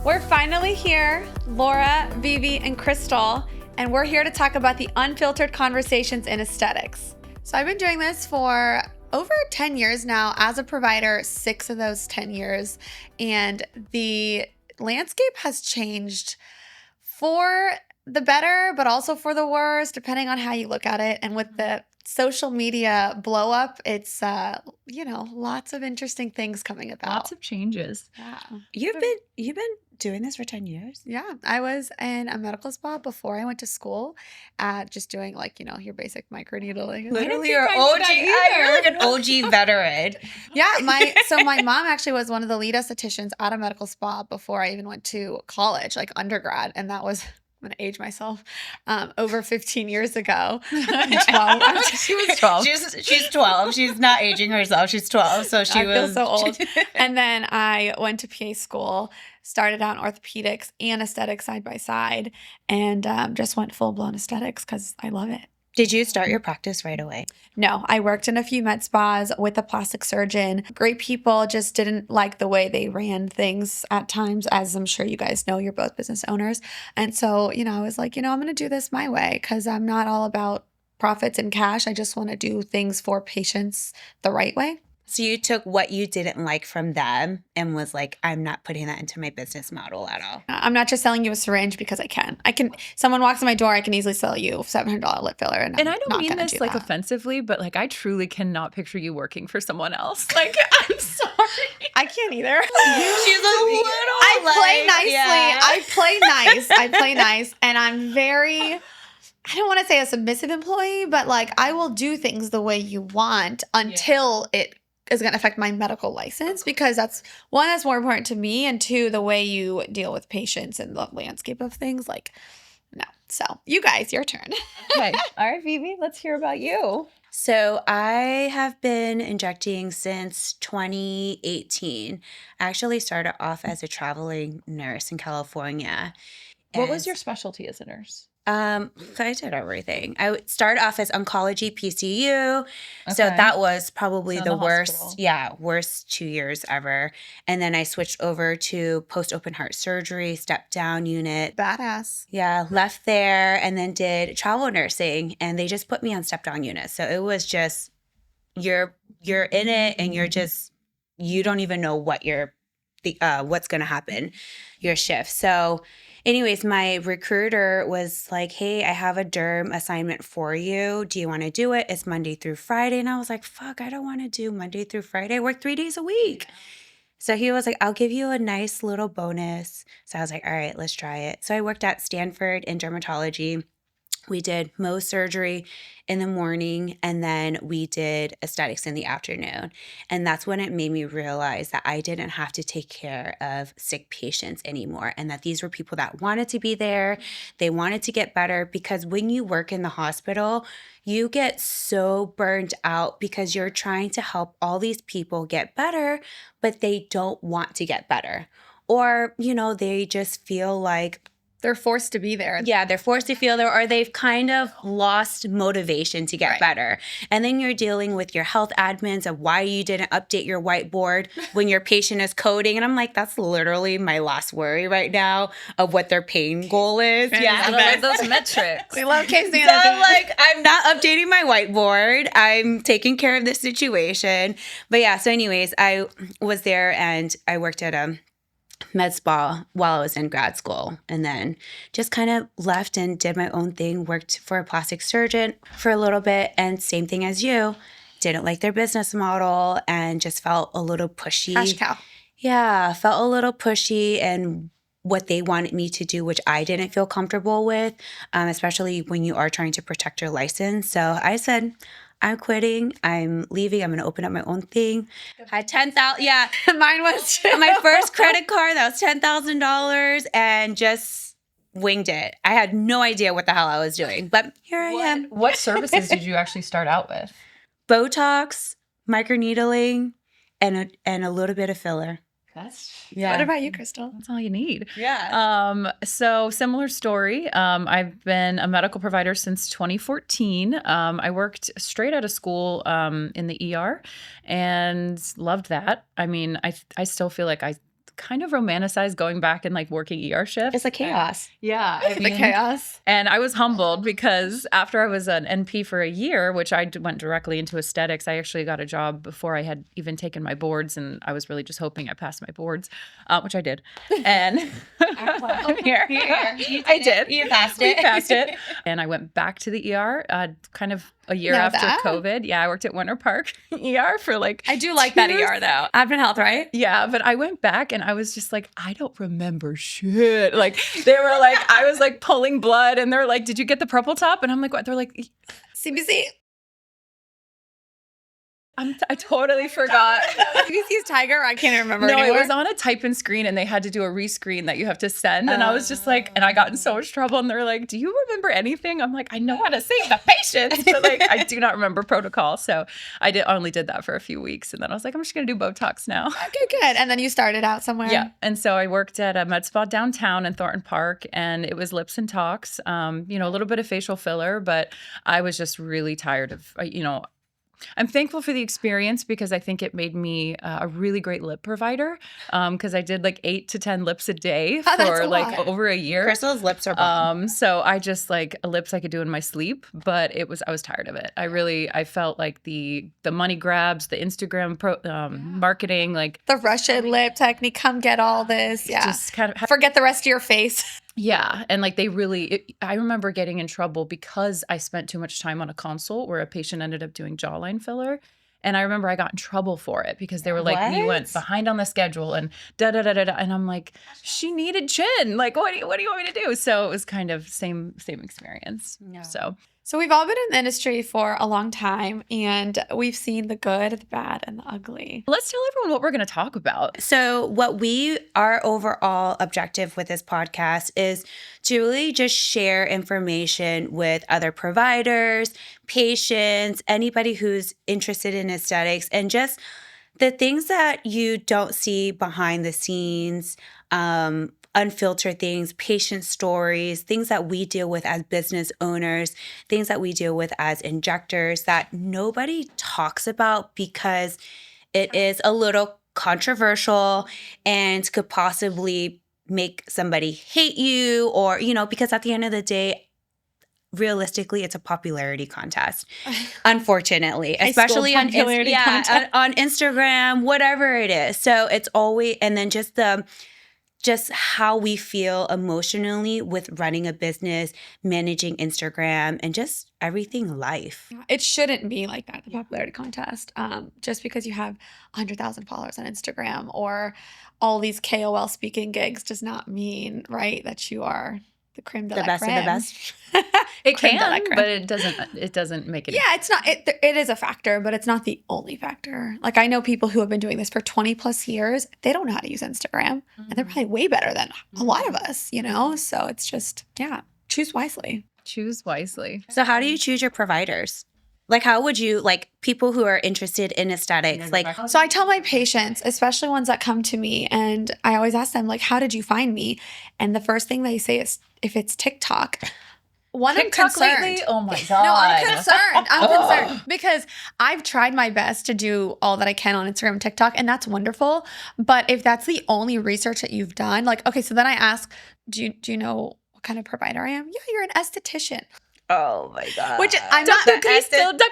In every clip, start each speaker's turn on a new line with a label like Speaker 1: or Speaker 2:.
Speaker 1: We're finally here, Laura, Vivi, and Crystal, and we're here to talk about the unfiltered conversations in aesthetics. So I've been doing this for over 10 years now as a provider, 6 of those 10 years, and the landscape has changed for the better, but also for the worse, depending on how you look at it. And with the social media blow up, it's, lots of interesting things coming about.
Speaker 2: Lots of changes.
Speaker 1: Yeah.
Speaker 3: You've been doing this for 10 years?
Speaker 1: Yeah. I was in a medical spa before I went to school, just doing your basic microneedling.
Speaker 3: Literally, you're you're like an OG veteran.
Speaker 1: Yeah. My mom actually was one of the lead estheticians at a medical spa before I even went to college, like undergrad. And that was, I'm going to age myself, over 15 years ago.
Speaker 2: 12. She was 12.
Speaker 3: She's 12. She's not aging herself. She's 12. So I
Speaker 1: feel so old. And then I went to PA school, started out in orthopedics and aesthetics side by side, and just went full-blown aesthetics because I love it.
Speaker 3: Did you start your practice right away?
Speaker 1: No, I worked in a few med spas with a plastic surgeon. Great people, just didn't like the way they ran things at times, as I'm sure you guys know, you're both business owners. And so, I was like, I'm going to do this my way because I'm not all about profits and cash. I just want to do things for patients the right way.
Speaker 3: So you took what you didn't like from them and was like, I'm not putting that into my business model at all.
Speaker 1: I'm not just selling you a syringe because I can. Someone walks in my door, I can easily sell you $700 lip filler. And I
Speaker 2: don't mean this offensively, but I truly cannot picture you working for someone else. I'm sorry.
Speaker 1: I can't either.
Speaker 3: She's a little
Speaker 1: I play nicely.
Speaker 3: Yeah.
Speaker 1: I play nice. And I'm very, I don't want to say a submissive employee, but I will do things the way you want until it is going to affect my medical license, because that's more important to me, and 2, the way you deal with patients and the landscape of things. No. So you guys, your turn.
Speaker 2: Okay. All right, Vivi, let's hear about you.
Speaker 3: So I have been injecting since 2018. I actually started off as a traveling nurse in California.
Speaker 2: What was your specialty as a nurse?
Speaker 3: I did everything. I started off as oncology PCU. Okay. So that was probably the worst 2 years ever. And then I switched over to post-open heart surgery, step-down unit.
Speaker 1: Badass.
Speaker 3: Yeah, left there and then did travel nursing. And they just put me on step-down unit. So it was just, you're in it and you don't even know what what's going to happen, your shift. So anyways, my recruiter was like, hey, I have a derm assignment for you. Do you want to do it? It's Monday through Friday. And I was like, fuck, I don't want to do Monday through Friday. I work 3 days a week. So he was like, I'll give you a nice little bonus. So I was like, all right, let's try it. So I worked at Stanford in dermatology. We did Mohs surgery in the morning, and then we did aesthetics in the afternoon. And that's when it made me realize that I didn't have to take care of sick patients anymore, and that these were people that wanted to be there. They wanted to get better, because when you work in the hospital, you get so burned out because you're trying to help all these people get better, but they don't want to get better. Or, they just feel like
Speaker 1: they're forced to be there.
Speaker 3: Yeah, they're forced to feel there, or they've kind of lost motivation to get better. And then you're dealing with your health admins of why you didn't update your whiteboard when your patient is coding. And I'm like, that's literally my last worry right now of what their pain goal is.
Speaker 2: Yeah, those metrics.
Speaker 1: We love case management.
Speaker 3: So I'm like, I'm not updating my whiteboard. I'm taking care of this situation. But yeah, so anyways, I was there and I worked at a med spa while I was in grad school, and then just kind of left and did my own thing, worked for a plastic surgeon for a little bit, and same thing as you, didn't like their business model and just felt a little pushy.
Speaker 1: Cash cow.
Speaker 3: Yeah, felt a little pushy and what they wanted me to do, which I didn't feel comfortable with, especially when you are trying to protect your license. So I said, I'm quitting. I'm leaving. I'm going to open up my own thing. Had $10,000. Yeah.
Speaker 1: Mine was too.
Speaker 3: My first credit card, that was $10,000, and just winged it. I had no idea what the hell I was doing, but here I am.
Speaker 2: What services did you actually start out with?
Speaker 3: Botox, microneedling, and a little bit of filler.
Speaker 1: What about you, Crystal?
Speaker 2: That's all you need.
Speaker 1: Yeah.
Speaker 2: So similar story. I've been a medical provider since 2014. I worked straight out of school in the ER and loved that. I mean, I still feel like I kind of romanticized going back and like working ER shifts.
Speaker 3: It's like chaos.
Speaker 2: Yeah. I
Speaker 1: The
Speaker 2: mean,
Speaker 1: chaos.
Speaker 2: and I was humbled because after I was an NP for a year, which I went directly into aesthetics, I actually got a job before I had even taken my boards. And I was really just hoping I passed my boards, which I did. And I'm here. I did.
Speaker 3: You passed
Speaker 2: We
Speaker 3: it.
Speaker 2: passed it. And I went back to the ER kind of a year
Speaker 1: Now
Speaker 2: after
Speaker 1: that-
Speaker 2: COVID. Yeah, I worked at Winter Park ER for like
Speaker 1: I do like that
Speaker 2: 2 years.
Speaker 1: ER though. Advent Health, right?
Speaker 2: Yeah, but I went back and I was just like, I don't remember shit. Like they were like, I was like pulling blood and they're like, did you get the purple top? And I'm like, what? They're like,
Speaker 1: CBC.
Speaker 2: I totally forgot.
Speaker 1: CBC's Tiger. I can't even remember
Speaker 2: No,
Speaker 1: anymore.
Speaker 2: it was on a type in screen and they had to do a rescreen that you have to send. And I was just like, and I got in so much trouble. And they're like, do you remember anything? I'm like, I know how to save the patients, but like, I do not remember protocol. So I only did that for a few weeks. And then I was like, I'm just going to do Botox now.
Speaker 1: Okay, good. And then you started out somewhere.
Speaker 2: Yeah. And so I worked at a med spa downtown in Thornton Park and it was lips and talks, a little bit of facial filler, but I was just really tired of, I'm thankful for the experience because I think it made me a really great lip provider because I did like 8 to 10 lips a day
Speaker 1: Oh, that's
Speaker 2: for
Speaker 1: a
Speaker 2: like
Speaker 1: lot.
Speaker 2: over a year.
Speaker 3: Crystal's lips are bomb.
Speaker 2: So I just like lips I could do in my sleep, but I was tired of it. I felt like the money grabs, the Instagram marketing, like
Speaker 1: The Russian lip technique. Come get all this. Yeah.
Speaker 2: just kind of
Speaker 1: Forget the rest of your face.
Speaker 2: Yeah. And like I remember getting in trouble because I spent too much time on a consult where a patient ended up doing jawline filler. And I remember I got in trouble for it because they were like, you went
Speaker 3: What?
Speaker 2: behind on the schedule and da da da da da. And I'm like, she needed chin. Like, what do you want me to do? So it was kind of same experience.
Speaker 3: Yeah.
Speaker 1: So we've all been in the industry for a long time and we've seen the good, the bad, and the ugly.
Speaker 2: Let's tell everyone what we're going to talk about.
Speaker 3: So our overall objective with this podcast is to really just share information with other providers, patients, anybody who's interested in aesthetics, and just the things that you don't see behind the scenes, unfiltered things, patient stories, things that we deal with as business owners, things that we deal with as injectors that nobody talks about because it is a little controversial and could possibly make somebody hate you or, because at the end of the day, realistically, it's a popularity contest, unfortunately,
Speaker 1: High school
Speaker 3: especially on
Speaker 1: popularity contest.
Speaker 3: on Instagram, whatever it is. So it's always, and then just how we feel emotionally with running a business, managing Instagram, and just everything life.
Speaker 1: It shouldn't be like that, the popularity contest. Just because you have 100,000 followers on Instagram or all these KOL speaking gigs does not mean, right, that you are the creme de
Speaker 3: The
Speaker 1: la
Speaker 3: best of the
Speaker 1: creme.
Speaker 3: best.
Speaker 2: It
Speaker 1: Creme de la
Speaker 2: can,
Speaker 1: creme.
Speaker 2: but it doesn't make it.
Speaker 1: Yeah, it's not. It is a factor, but it's not the only factor. Like I know people who have been doing this for 20 plus years. They don't know how to use Instagram, and they're probably way better than a lot of us. So it's just choose wisely.
Speaker 2: Choose wisely.
Speaker 3: So how do you choose your providers? Like, how would you, people who are interested in aesthetics,
Speaker 1: So I tell my patients, especially ones that come to me, and I always ask them, like, how did you find me? And the first thing they say is, if it's TikTok. I'm
Speaker 2: TikTok
Speaker 1: concerned.
Speaker 2: lately? Oh my God.
Speaker 1: No, I'm concerned. I'm
Speaker 2: Oh.
Speaker 1: concerned because I've tried my best to do all that I can on Instagram and TikTok, and that's wonderful. But if that's the only research that you've done, okay, so then I ask, do you know what kind of provider I am? Yeah, you're an esthetician.
Speaker 3: oh my God.
Speaker 1: Which I'm not.
Speaker 2: Dr. Crystal.
Speaker 3: The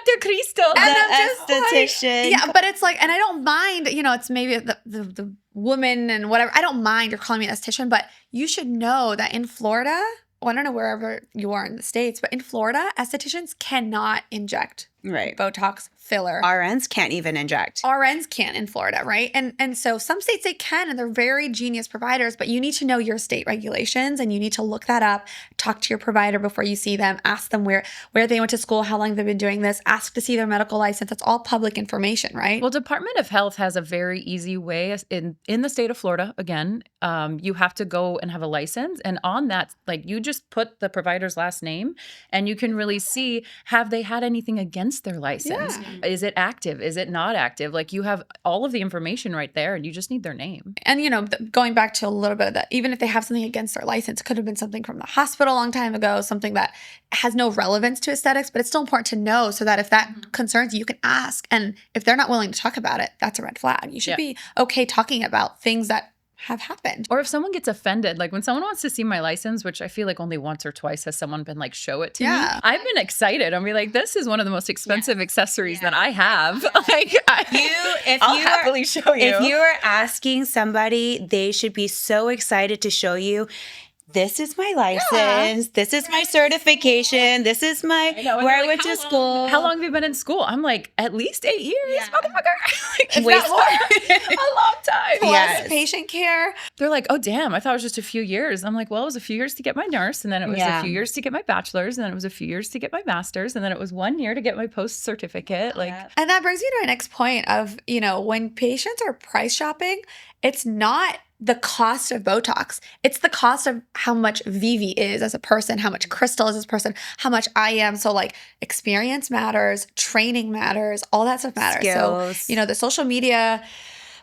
Speaker 1: And I'm just like,
Speaker 3: esthetician.
Speaker 1: yeah, but it's like, and I don't mind, it's maybe the woman and whatever. I don't mind you're calling me an esthetician, but you should know that in Florida, I don't know wherever you are in the States, but in Florida, estheticians cannot inject
Speaker 3: Right.
Speaker 1: Botox, filler.
Speaker 3: RNs can't even inject.
Speaker 1: RNs can't in Florida, right? And so some states they can, and they're very genius providers, but you need to know your state regulations and you need to look that up, talk to your provider before you see them, ask them where they went to school, how long they've been doing this, ask to see their medical license. That's all public information, right?
Speaker 2: Well, Department of Health has a very easy way in the state of Florida. Again, you have to go and have a license, and on that, you just put the provider's last name, and you can really see, have they had anything against their license?
Speaker 1: Yeah.
Speaker 2: Is it active? Is it not active? You have all of the information right there, and you just need their name.
Speaker 1: And going back to a little bit of that, even if they have something against their license, it could have been something from the hospital a long time ago, something that has no relevance to aesthetics, but it's still important to know so that if that concerns you, you can ask. And if they're not willing to talk about it, that's a red flag. You should be okay talking about things that have happened.
Speaker 2: Or if someone gets offended, like when someone wants to see my license, which I feel like only once or twice has someone been like, show it to me. I've been excited. I'll be like, this is one of the most expensive accessories that I have. Like, I'll happily show you.
Speaker 3: If you are asking somebody, they should be so excited to show you. This is my license. This is my certification. This is my where I went to school.
Speaker 2: How long have you been in school? I'm like, at least 8 years, motherfucker. Like, if
Speaker 3: Wait,
Speaker 2: not more, a long time.
Speaker 1: Plus patient care.
Speaker 2: They're like, oh, damn, I thought it was just a few years. I'm like, well, it was a few years to get my nurse, and then it was a few years to get my bachelor's, and then it was a few years to get my master's, and then it was 1 year to get my post certificate. Like,
Speaker 1: and that brings me to my next point of, you know, when patients are price shopping, it's not the cost of Botox. It's the cost of how much Vivi is as a person, how much Crystal is as a person, how much I am. So like experience matters, training matters, all that stuff matters.
Speaker 3: Skills.
Speaker 1: So, you know, the social media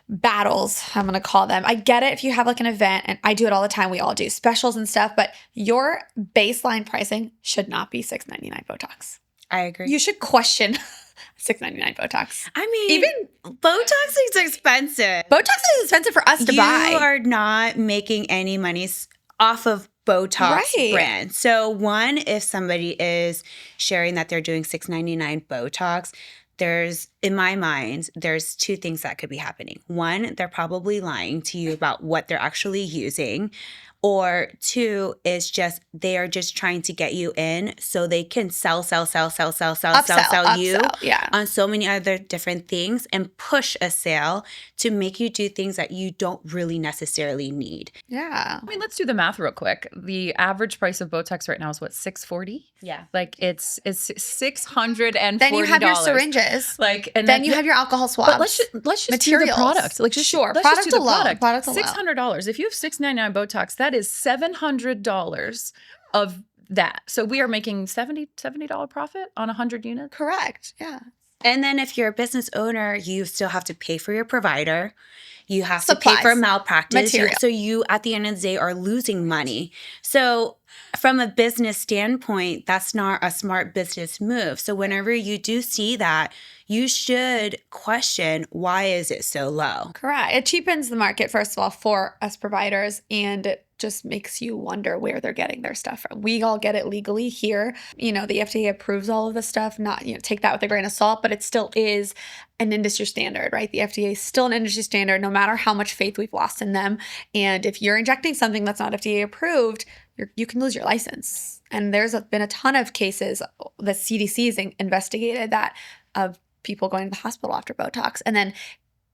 Speaker 1: battles, I'm going to call them. I get it if you have like an event, and I do it all the time. We all do specials and stuff, but your baseline pricing should not be $6.99 Botox.
Speaker 3: I agree.
Speaker 1: You should question $6.99 Botox.
Speaker 3: I mean,
Speaker 1: even
Speaker 3: Botox is expensive.
Speaker 1: Botox is expensive for us to buy.
Speaker 3: You are not making any money off of Botox brand. So one, if somebody is sharing that they're doing $6.99 Botox, there's, in my mind, there's two things that could be happening. One, they're probably lying to you about what they're actually using. Or two is just they are just trying to get you in so they can sell you on so many other different things and push a sale to make you do things that you don't really necessarily need.
Speaker 1: Yeah.
Speaker 2: I mean, let's do the math real quick. The average price of Botox right now is what, $640?
Speaker 3: Yeah.
Speaker 2: Like it's $640.
Speaker 1: Then you have your syringes.
Speaker 2: Like, and
Speaker 1: then you have your alcohol swabs.
Speaker 2: But let's just
Speaker 1: materials.
Speaker 2: Do the product. Like, just,
Speaker 1: sure,
Speaker 2: let's
Speaker 1: product
Speaker 2: just do the
Speaker 1: alone.
Speaker 2: product.
Speaker 1: Product alone.
Speaker 2: $600. If you have $6.99 Botox, that is $700 of that. So we are making $70 profit on 100 units.
Speaker 1: Correct. Yeah.
Speaker 3: And then if you're a business owner, you still have to pay for your provider. You have
Speaker 1: Supplies,
Speaker 3: to pay for malpractice.
Speaker 1: material.
Speaker 3: So you, at the end of the day, are losing money. So from a business standpoint, that's not a smart business move. So whenever you do see that, you should question, why is it so low?
Speaker 1: Correct. It cheapens the market, first of all, for us providers, and it just makes you wonder where they're getting their stuff from. We all get it legally here. You know, the FDA approves all of this stuff, not, you know, take that with a grain of salt, but it still is an industry standard, right? The FDA is still an industry standard, no matter how much faith we've lost in them. And if you're injecting something that's not FDA approved, you can lose your license. And there's been a ton of cases that CDC's investigated that of people going to the hospital after Botox. And then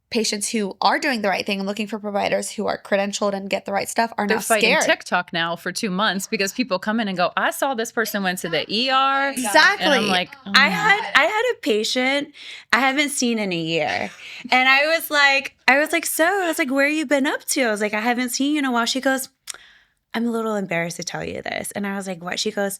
Speaker 1: patients who are doing the right thing and looking for providers who are credentialed and get the right stuff are now
Speaker 2: fighting
Speaker 1: scared.
Speaker 2: TikTok now for 2 months because people come in and go, I saw this person went to the ER.
Speaker 1: Exactly.
Speaker 2: And I'm like, oh.
Speaker 3: I had a patient I haven't seen in a year. And I was like, where you been up to? I was like, I haven't seen you in a while. She goes, I'm a little embarrassed to tell you this. And I was like, what? She goes,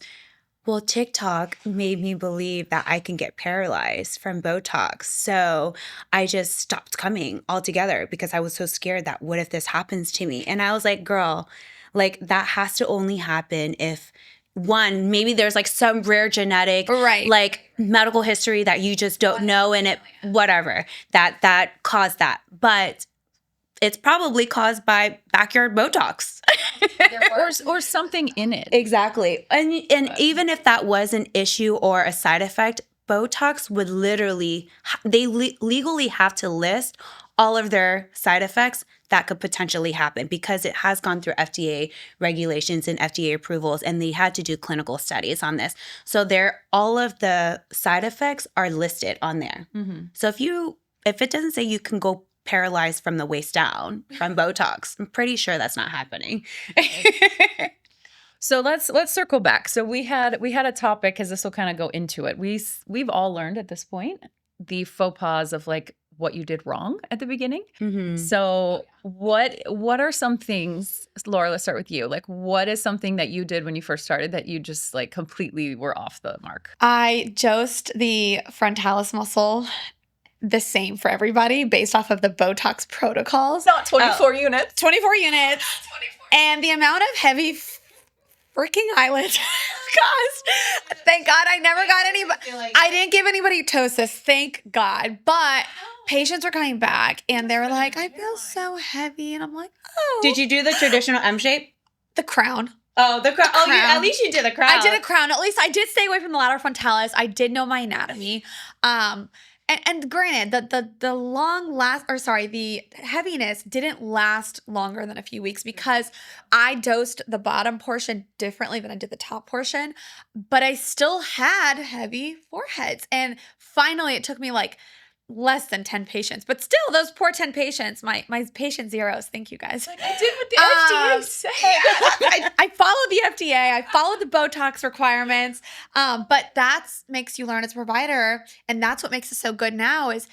Speaker 3: well, TikTok made me believe that I can get paralyzed from Botox. So I just stopped coming altogether because I was so scared that what if this happens to me? And I was like, girl, like that has to only happen if one, maybe there's like some rare genetic, like medical history that you just don't know and it, whatever, that caused that. But it's probably caused by backyard Botox.
Speaker 2: or something in it.
Speaker 3: Exactly. And even if that was an issue or a side effect, Botox would literally, they legally have to list all of their side effects that could potentially happen because it has gone through FDA regulations and FDA approvals, and they had to do clinical studies on this. So all of the side effects are listed on there. Mm-hmm. So if it doesn't say you can go paralyzed from the waist down from Botox, I'm pretty sure that's not happening.
Speaker 2: So let's circle back. So we had a topic, because this will kind of go into it. We've all learned at this point the faux pas of like what you did wrong at the beginning. Mm-hmm. So what are some things, Laura, let's start with you. Like, what is something that you did when you first started that you just like completely were off the mark? I
Speaker 1: dosed the frontalis muscle the same for everybody based off of the Botox protocols.
Speaker 2: Not 24 units.
Speaker 1: 24 units. 24. And the amount of heavy freaking eyelids. Gosh, thank God I never got anybody. I didn't give anybody ptosis, thank God. But patients were coming back and they were like, I feel so heavy. And I'm like, oh.
Speaker 3: Did you do the traditional M shape?
Speaker 1: The crown.
Speaker 3: Oh, the crown. Oh,
Speaker 1: crown.
Speaker 3: at least you did a crown.
Speaker 1: I did a crown. At least I did stay away from the lateral frontalis. I did know my anatomy. And granted, the heaviness didn't last longer than a few weeks because I dosed the bottom portion differently than I did the top portion, but I still had heavy foreheads. And finally, it took me like less than 10 patients, but still those poor 10 patients, my patient zeros. Thank you guys.
Speaker 2: I did what the FDA said.
Speaker 1: I followed the FDA. I followed the Botox requirements. But that makes you learn as a provider. And that's what makes it so good now is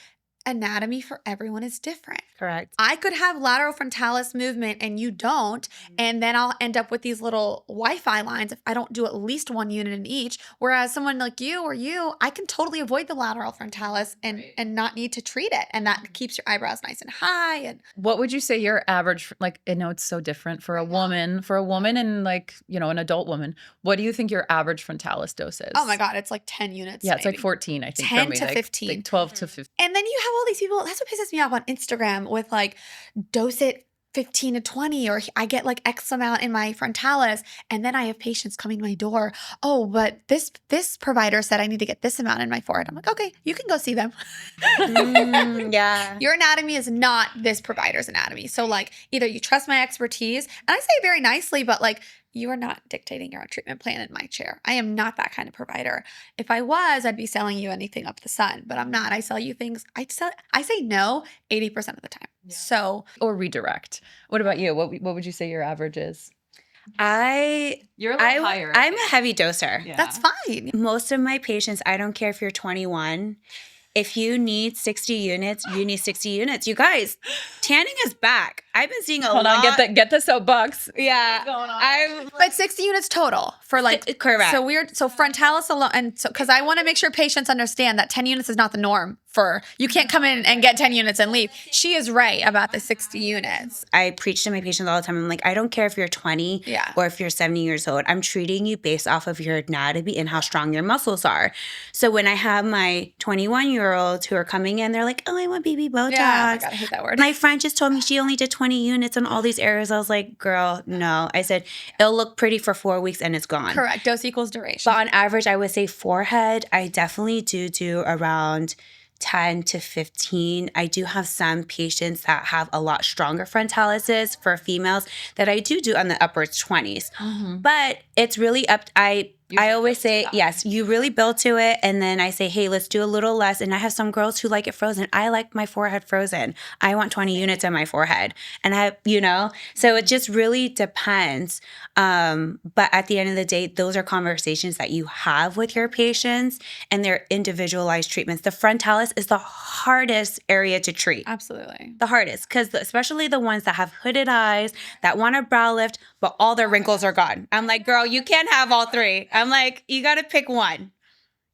Speaker 1: anatomy for everyone is different.
Speaker 3: Correct.
Speaker 1: I could have lateral frontalis movement and you don't, and then I'll end up with these little Wi-Fi lines if I don't do at least one unit in each. Whereas someone like you or you, I can totally avoid the lateral frontalis and not need to treat it, and that keeps your eyebrows nice and high. And
Speaker 2: What would you say your average, like, I know it's so different for a woman and like, you know, an adult woman. What do you think your average frontalis dose is?
Speaker 1: oh my God, it's like 10 units.
Speaker 2: Yeah, it's like
Speaker 1: maybe.
Speaker 2: 14, I think.
Speaker 1: 10
Speaker 2: for me.
Speaker 1: to
Speaker 2: like,
Speaker 1: 15.
Speaker 2: Like 12 to 15.
Speaker 1: And then you have all these people, that's what pisses me off on Instagram with like, dose it 15 to 20, or I get like X amount in my frontalis. And then I have patients coming to my door. Oh, but this provider said I need to get this amount in my forehead. I'm like, okay, you can go see them.
Speaker 3: Yeah.
Speaker 1: Your anatomy is not this provider's anatomy. So like either you trust my expertise, and I say it very nicely, but like you are not dictating your own treatment plan in my chair. I am not that kind of provider. If I was, I'd be selling you anything up the sun, but I'm not. I sell you things. I say no 80% of the time.
Speaker 2: Yeah.
Speaker 1: So
Speaker 2: Or redirect. What about you? What would you say your average is? You're a little higher.
Speaker 3: I'm a heavy doser.
Speaker 2: Yeah.
Speaker 1: that's fine.
Speaker 3: Most of my patients, I don't care if you're 21. If you need 60 units, you need 60 units. You guys, tanning is back. I've been seeing a
Speaker 2: Hold
Speaker 3: lot.
Speaker 2: on, get the soapbox.
Speaker 3: Yeah.
Speaker 2: What's going on?
Speaker 1: But 60 units total for like
Speaker 3: Correct.
Speaker 1: So frontalis alone, and so because I want to make sure patients understand that 10 units is not the norm. You can't come in and get 10 units and leave. She is right about the 60 units.
Speaker 3: I preach to my patients all the time. I'm like, I don't care if you're 20 or if you're 70 years old. I'm treating you based off of your anatomy and how strong your muscles are. So when I have my 21-year-olds who are coming in, they're like, oh, I want baby Botox.
Speaker 1: Yeah, oh my God, I hate that word.
Speaker 3: My friend just told me she only did 20 units in all these areas. I was like, girl, no. I said, it'll look pretty for 4 weeks and it's gone.
Speaker 1: Correct. Dose equals duration.
Speaker 3: But on average, I would say forehead, I definitely do around 10 to 15. I do have some patients that have a lot stronger frontalises for females that I do on the upper 20s.
Speaker 2: Mm-hmm.
Speaker 3: But it's really I always say, yes, you really build to it. And then I say, hey, let's do a little less. And I have some girls who like it frozen. I like my forehead frozen. I want 20 units in my forehead. And so it just really depends. But at the end of the day, those are conversations that you have with your patients and their individualized treatments. The frontalis is the hardest area to treat.
Speaker 1: Absolutely.
Speaker 3: The hardest, because especially the ones that have hooded eyes, that want a brow lift, but all their wrinkles are gone. I'm like, girl, you can't have all three. I'm like, you got to pick one.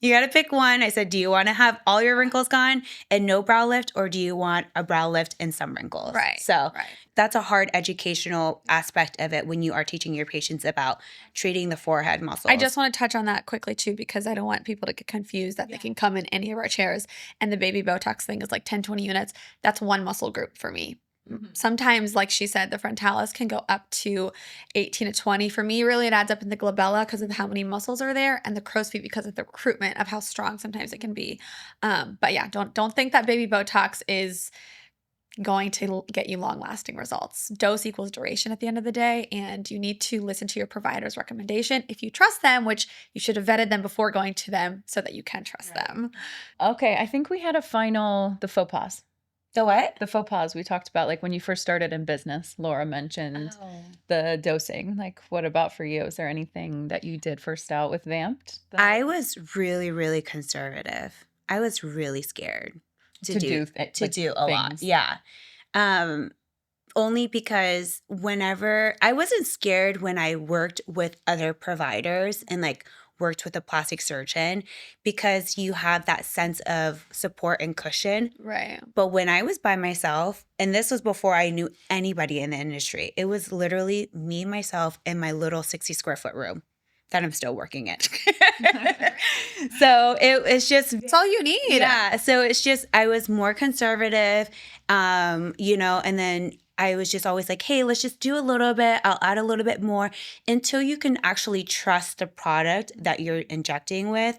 Speaker 3: You got to pick one. I said, do you want to have all your wrinkles gone and no brow lift, or do you want a brow lift and some wrinkles?
Speaker 1: Right.
Speaker 3: So that's a hard educational aspect of it when you are teaching your patients about treating the forehead muscles.
Speaker 1: I just want to touch on that quickly too, because I don't want people to get confused that they can come in any of our chairs and the baby Botox thing is like 10, 20 units. That's one muscle group for me. Mm-hmm. Sometimes, like she said, the frontalis can go up to 18 to 20. For me, really, it adds up in the glabella because of how many muscles are there, and the crow's feet because of the recruitment of how strong sometimes it can be. But yeah, don't think that baby Botox is going to get you long-lasting results. Dose equals duration at the end of the day, and you need to listen to your provider's recommendation if you trust them, which you should have vetted them before going to them so that you can trust them.
Speaker 2: Okay, I think we had the faux pas.
Speaker 3: The what?
Speaker 2: The faux pas we talked about, like when you first started in business, Laura mentioned the dosing. Like, what about for you? Is there anything that you did first out with Vamped?
Speaker 3: I was really, really conservative. I was really scared to do a lot. Yeah. Only because whenever I wasn't scared when I worked with other providers and like worked with a plastic surgeon because you have that sense of support and cushion.
Speaker 1: Right.
Speaker 3: But when I was by myself, and this was before I knew anybody in the industry, it was literally me, myself, in my little 60 square foot room that I'm still working in. So it's just,
Speaker 1: It's all you need.
Speaker 3: yeah. So it's just, I was more conservative, you know, and then I was just always like, hey, let's just do a little bit. I'll add a little bit more until you can actually trust the product that you're injecting with.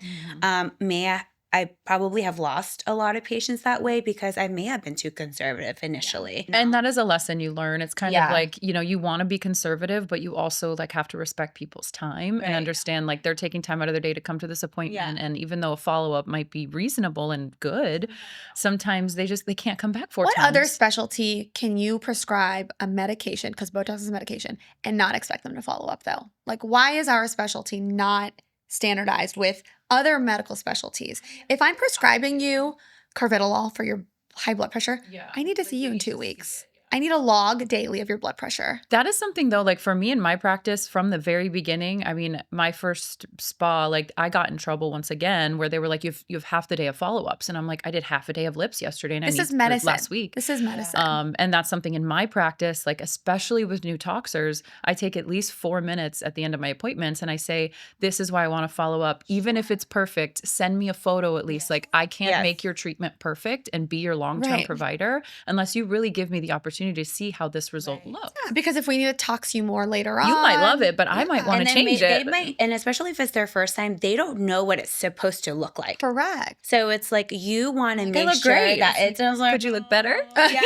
Speaker 3: I probably have lost a lot of patients that way because I may have been too conservative initially.
Speaker 2: And that is a lesson you learn. It's kind
Speaker 3: Yeah.
Speaker 2: of like, you know, you want to be conservative, but you also like have to respect people's time and
Speaker 3: Right.
Speaker 2: understand like they're taking time out of their day to come to this appointment.
Speaker 3: Yeah.
Speaker 2: And even though a follow-up might be reasonable and good, sometimes they can't come back 4
Speaker 1: What
Speaker 2: times.
Speaker 1: other specialty can you prescribe a medication, because Botox is a medication, and not expect them to follow up though? Like, why is our specialty not standardized with other medical specialties? If I'm prescribing you carvedilol for your high blood pressure, I need to see you in 2 weeks. I need a log daily of your blood pressure.
Speaker 2: That is something though, like for me in my practice from the very beginning, I mean, my first spa, like I got in trouble once again where they were like, you have half the day of follow-ups. And I'm like, I did half a day of lips yesterday and
Speaker 1: This
Speaker 2: I
Speaker 1: is
Speaker 2: need
Speaker 1: medicine.
Speaker 2: last week.
Speaker 1: This is medicine.
Speaker 2: And that's something in my practice, like especially with new toxers, I take at least 4 minutes at the end of my appointments and I say, this is why I want to follow up. Even if it's perfect, send me a photo at least. Like I can't
Speaker 3: Yes.
Speaker 2: make your treatment perfect and be your long-term
Speaker 1: Right.
Speaker 2: provider unless you really give me the opportunity to see how this result looks.
Speaker 1: Yeah, because if we need to tox you more later on.
Speaker 2: You might love it, but I might want
Speaker 3: And
Speaker 2: to
Speaker 3: then
Speaker 2: change
Speaker 3: they
Speaker 2: it.
Speaker 3: might, and especially if it's their first time, they don't know what it's supposed to look like.
Speaker 1: Correct.
Speaker 3: So it's like you want to
Speaker 2: They
Speaker 3: make
Speaker 2: look
Speaker 3: sure
Speaker 2: great.
Speaker 3: that it does like,
Speaker 2: Could you look better?
Speaker 3: yeah.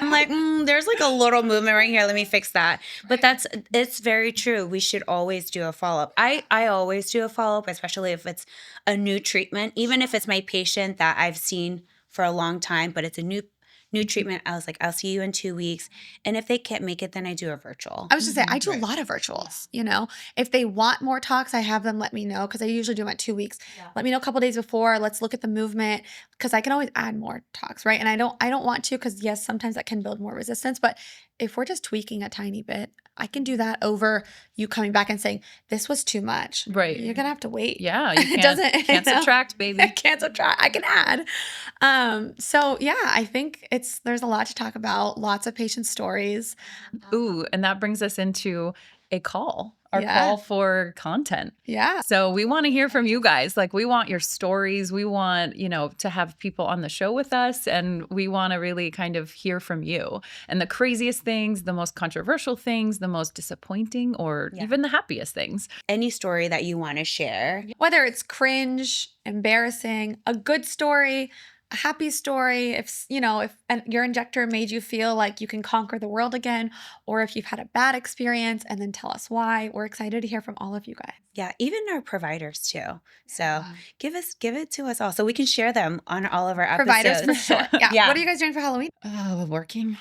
Speaker 3: I'm like, there's like a little movement right here. Let me fix that. But it's very true. We should always do a follow-up. I always do a follow-up, especially if it's a new treatment, even if it's my patient that I've seen for a long time, but it's a new treatment. I was like, I'll see you in 2 weeks. And if they can't make it, then I do a virtual.
Speaker 1: I was just saying, I do
Speaker 3: Right.
Speaker 1: a lot of virtuals, you know. If they want more talks, I have them let me know because I usually do them at 2 weeks. Let me know a couple days before. Let's look at the movement because I can always add more talks, right? And I don't want to because yes, sometimes that can build more resistance. But if we're just tweaking a tiny bit, I can do that over you coming back and saying, this was too much.
Speaker 2: Right.
Speaker 1: You're gonna have to wait.
Speaker 2: Yeah, you
Speaker 1: It doesn't-
Speaker 2: can't
Speaker 1: you know?
Speaker 2: subtract, baby.
Speaker 1: I can't subtract. I can add. So yeah, I think there's a lot to talk about. Lots of patient stories.
Speaker 2: Ooh, and that brings us into a call, our
Speaker 1: Yeah.
Speaker 2: call for content.
Speaker 1: Yeah.
Speaker 2: So we want to hear from you guys. Like we want your stories. We want, you know, to have people on the show with us and we want to really kind of hear from you. And the craziest things, the most controversial things, the most disappointing or
Speaker 3: Yeah.
Speaker 2: even the happiest things.
Speaker 3: Any story that you want to share.
Speaker 1: Whether it's cringe, embarrassing, a good story, a happy story, if your injector made you feel like you can conquer the world again, or if you've had a bad experience, and then tell us why. We're excited to hear from all of you guys.
Speaker 3: Yeah, even our providers too. So give it to us all so we can share them on all of our episodes.
Speaker 1: Providers for sure. Yeah.
Speaker 3: Yeah.
Speaker 1: What are you guys doing for Halloween?
Speaker 2: Working.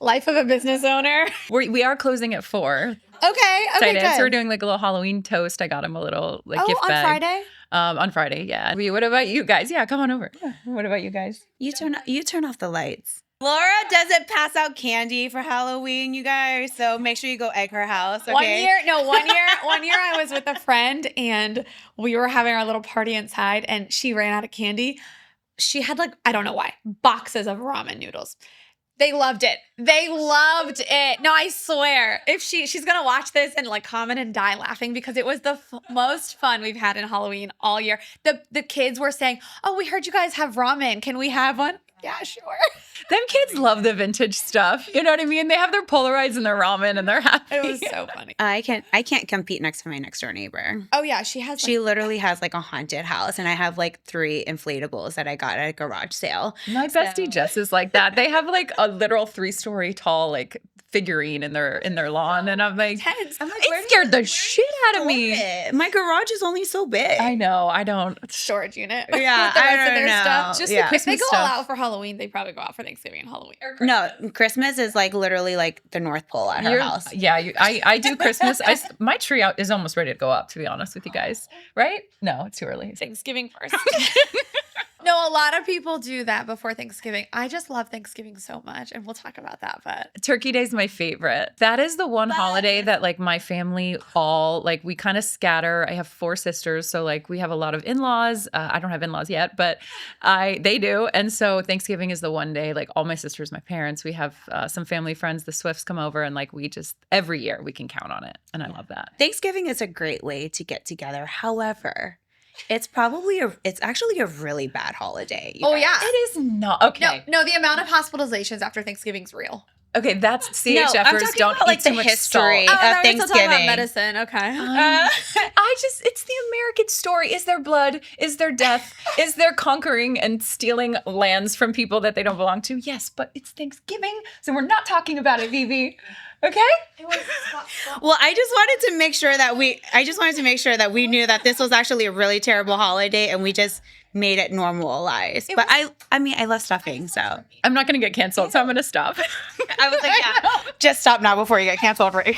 Speaker 1: Life of a business owner.
Speaker 2: We are closing at 4.
Speaker 1: Okay.
Speaker 2: Excited.
Speaker 1: Good.
Speaker 2: So we're doing like a little Halloween toast. I got him a little like
Speaker 1: oh,
Speaker 2: gift
Speaker 1: on
Speaker 2: bag.
Speaker 1: Friday?
Speaker 2: On Friday, yeah. What about you guys? Yeah, come on over. Yeah. What about you guys?
Speaker 3: You turn off the lights. Laura doesn't pass out candy for Halloween, you guys. So make sure you go egg her house. Okay?
Speaker 1: One year I was with a friend and we were having our little party inside and she ran out of candy. She had like, I don't know why, boxes of ramen noodles. They loved it. No, I swear. If she's going to watch this and like comment and die laughing because it was the most fun we've had in Halloween all year. The kids were saying, "Oh, we heard you guys have ramen. Can we have one?" Yeah, sure.
Speaker 2: Them kids love the vintage stuff. You know what I mean? They have their Polaroids and their ramen and they're happy.
Speaker 1: It was so funny.
Speaker 3: I can't compete next to my next door neighbor.
Speaker 1: Oh yeah, she has
Speaker 3: She literally has like a haunted house, and I have like 3 inflatables that I got at a garage sale.
Speaker 2: My bestie Jess is like that. They have like a literal 3-story tall like figurine in their lawn, and I'm like,
Speaker 1: tense. I'm like,
Speaker 2: it scared the shit out of me.
Speaker 3: My garage is only so big.
Speaker 2: I know. I don't.
Speaker 1: storage unit.
Speaker 3: Yeah,
Speaker 1: with the rest
Speaker 3: I
Speaker 1: of their
Speaker 3: don't
Speaker 1: stuff.
Speaker 3: know.
Speaker 1: Just
Speaker 3: Yeah.
Speaker 1: if they
Speaker 2: Christmas
Speaker 1: go all
Speaker 2: stuff.
Speaker 1: out for Halloween, they probably go out for Thanksgiving and Halloween.
Speaker 3: No, Christmas is like literally like the North Pole at her house.
Speaker 2: Yeah, I do Christmas. My tree out is almost ready to go up, to be honest with you guys. Right? No, it's too early.
Speaker 1: Thanksgiving first. No, a lot of people do that before Thanksgiving. I just love Thanksgiving so much, and we'll talk about that. But
Speaker 2: Turkey Day is my favorite. That is the one holiday that like my family all like we kind of scatter. I have 4 sisters, so like we have a lot of in-laws. I don't have in-laws yet, but they do. And so Thanksgiving is the one day like all my sisters, my parents, we have some family friends, the Swifts come over, and like we just every year we can count on it, and I love that.
Speaker 3: Thanksgiving is a great way to get together. However, it's actually a really bad holiday.
Speaker 1: Oh, yeah.
Speaker 2: It is not okay.
Speaker 1: No, the amount of hospitalizations after Thanksgiving's real.
Speaker 2: Okay, that's
Speaker 3: No,
Speaker 2: CHFers
Speaker 3: I'm talking
Speaker 2: don't
Speaker 3: about, like,
Speaker 2: eat too
Speaker 3: the
Speaker 2: much
Speaker 3: history
Speaker 2: salt.
Speaker 3: of
Speaker 1: we're still talking about
Speaker 3: Thanksgiving.
Speaker 1: medicine. Okay.
Speaker 2: It's the American story. Is there blood? Is there death? Is there conquering and stealing lands from people that they don't belong to? Yes, but it's Thanksgiving, so we're not talking about it, Vivi. Okay?
Speaker 3: Well, I just wanted to make sure that we knew that this was actually a really terrible holiday, and we just made it normalized. But I mean, I love stuffing, so
Speaker 2: I'm not going to get canceled, so I'm going to stop.
Speaker 3: I was like, yeah, just stop now before you get canceled. Right?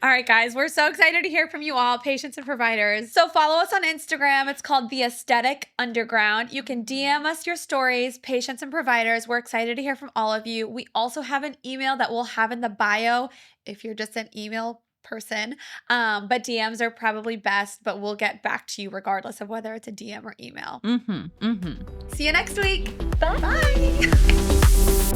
Speaker 1: All right, guys, we're so excited to hear from you all, patients and providers. So follow us on Instagram. It's called The Aesthetic Underground. You can DM us your stories, patients and providers. We're excited to hear from all of you. We also have an email that we'll have in the bio if you're just an email person. But DMs are probably best, but we'll get back to you regardless of whether it's a DM or email. See you next week.
Speaker 2: Bye.
Speaker 1: Bye.